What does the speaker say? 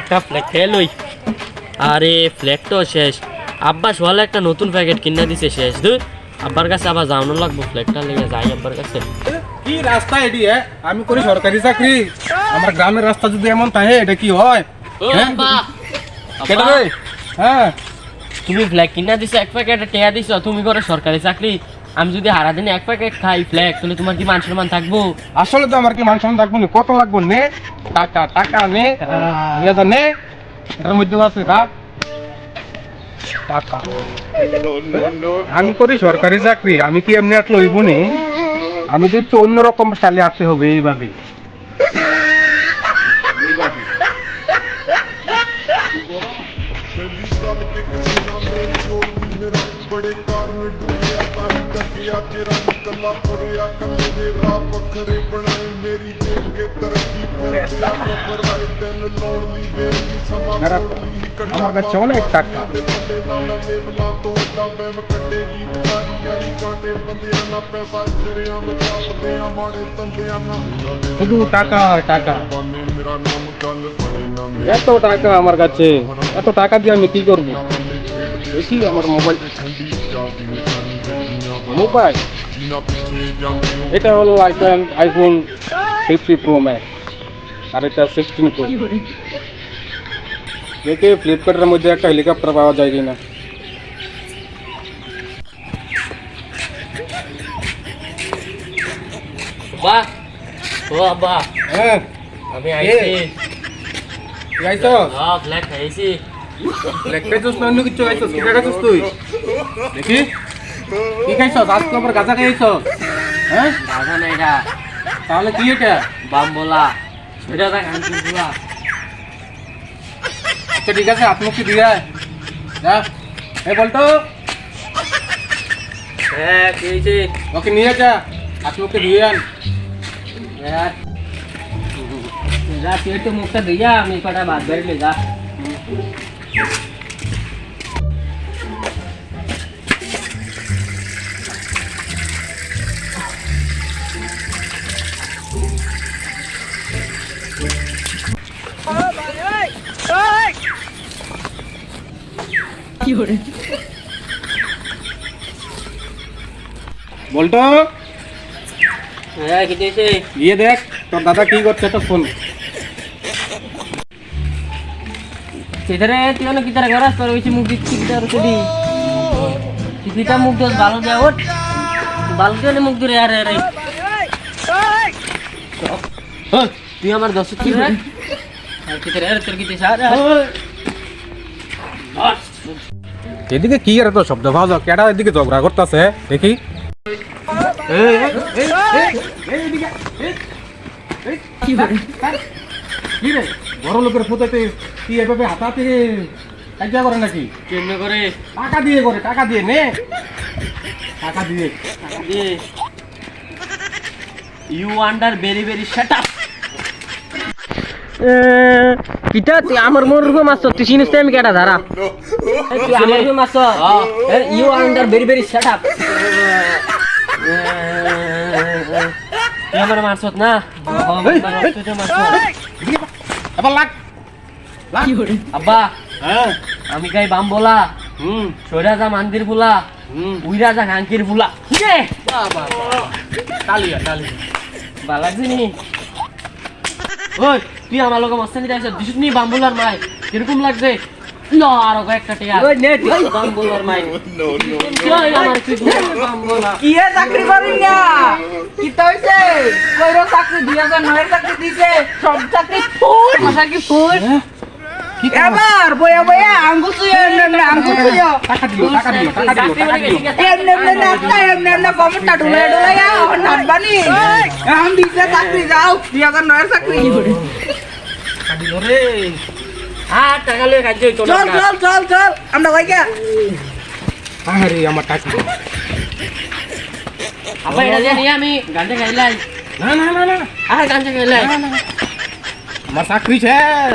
একটা ফ্ল্যাগ খেয়ে লই। আরে ফ্ল্যাগ তো শেষ। আব্বা সোয়ালে একটা নতুন প্যাকেট কিনা দিছে শেষ। ধুর, আব্বার কাছে আবার যাওয়ানো লাগবো, ফ্ল্যাগটা লেগে যাই আব্বার কাছে। কি রাস্তা এটি? আমি করি সরকারি চাকরি, আমার গ্রামের রাস্তা যদি এমন থাকে এটা কি হয়? ও হ্যাঁ? আব্বা, কেটে আব্বা, রে? হ্যাঁ, তুমি ফ্ল্যাগ কিনা দিছো, এক প্যাকেট টেয়া দিছো, তুমি করে সরকারি চাকরি। আমি যদি হারা দিনে এক প্যাকেট খাই ফ্ল্যাগ, তাহলে তোমার কি মান সম্মান থাকবো? আসলে তো আমার কি মান সম্মান থাকবো না? কত লাগবো নে? টাকা টাকা নে, নে এটার মধ্যে আছে টাকা। আমি করি সরকারি চাকরি, আমি কি এমনি আর লইব নি? আমি দেখছি অন্যরকম সালে আসতে হবে এইভাবে। बड़े कारण डूबिया ताही तकिया तेरा निकला पुरिया कले दे राह पखरे बनाए मेरी जेब के तरक्की पर दिया खबर आए दिन लोनली बेली समा मेरा कोली আমার কাছে অনেক টাকা। बंदे नाना लेवला तो डाबे में कटे गीत गारी यारी काटे बंदे ना पैसा तेरे में चापते हमारे तंदे ना শুধু টাকা টাকা, बाने मेरा नाम गल बड़े ना এত টাকা আমার কাছে। এত টাকা দিয়ে আমি কি করবো? দেখি আমার মোবাইল। ठंडी चाबी निशानी गड्डियां মোবাইল जीना पीछे जाते हो এটা হলো আইফোন 50 প্রো ম্যাক্স, আর এটা 16 প্রো। দেখে ফ্লিপকার্টের মধ্যে একটা হেলিকপ্টার পাওয়া যায় কিনা। আব্বা, ও আব্বা, হ্যাঁ, আমি আইছি। যাইছো? হ্যাঁ, ফ্ল্যাগ খাইছি। লেখাইছস না অন্য কিছু খাইছস? কি খাইছস তুই? দেখি কি খাইছস? আজকে আবার গাঁজা খাইছস? হ্যাঁ, দাদা না এটা, তাহলে কি এটা? বাম্বলা, এটা দেখ আমি কিনছিলাম। আচ্ছা ঠিক আছে, হাত মুখ কি দিয়ে আয়। যা, এই বলতো হ্যাঁ, খেয়েছি। ওকে নিয়ে যা, হাত মুখে ধুয়ে আন। যা, তুই একটু মুখটা ধুইয়া আমি কটা ভাত বেরলে যা। বলতো হ্যাঁ, খেতেছি। গিয়ে দেখ তোর দাদা কি করছে, তো ফোন। সেটারে তুই অনেক কিতারে গরাস তোর ওইসে মুখ দিচ্ছি কিতার সেদি কিতা মুখ দোস ভালো দেয়া ওঠ ভালো দিয়ে মুখ ধরে আরে আরে তুই আমার দশ কি রে আর কিতারে আরে তোর কিতে সারা এদিকে কি আর তো শব্দ পাওয়া যায়? কেডা এদিকে ঝগড়া করতেছে দেখি। কি রে, বড় লোকের ফুটাতে কি এভাবে হাতাতে কাজা করে নাকি? কেমনে করে টাকা দিয়ে করে, টাকা দিয়ে নে, টাকা দিয়ে। You under very very shut up কিটা তুই আমার মোরগো মাছ তুই চিনিস আমি কেডা ধারা তুই আমার মোরগো মাছ you under very very shut up তুই আমার মারছত না তুই মারছত এবার লাগ আব্বা হ্যাঁ, আমি গাই বাম্বলা সৈরা যা মান্দির ফুলা উইরা যা হাঙ্কির ফুলা তালিয়া তালিয়া। ভালো নি ওই তুই আমার লোক মাস্তানি যাইছ দিছিস নি বাম্বুলার মাই কিরকম লাগছে ন আরো কয়েকটা টিয়া ওই নে তুই বাম্বুলার মাই নো নো তুই আমার কি বাম্বুলা কি এ চাকরি করিস না? কি তো হইছে? কইরো চাকরি 2009 এর চাকরি দিছে, সব চাকরি ফুল, মাথা কি ফুল। কি এবার বয়া বয়া আঙ্গুল চুইও, এমনে আঙ্গুল চুইও, টাকা দিও, টাকা দিও, টাকা দিও, টাকা দিও। এমনে নাচতা, এমনে কমেন্টটা ঢুলে ঢুলাইয়া আমার নাচবানি। এখন দিছে চাকরি, যাও 2009 এর চাকরি। টাকা দিও রে। আর টাকা লয়ে কাজ হইতো না চল চল চল চল, আমরা কই গে? আরে আমার টাকা। আব্বা এটা জানি আমি গাঞ্জা খাইলাই না না না না, আর গাঞ্জা খাইলাই আমার চাকরি শেষ।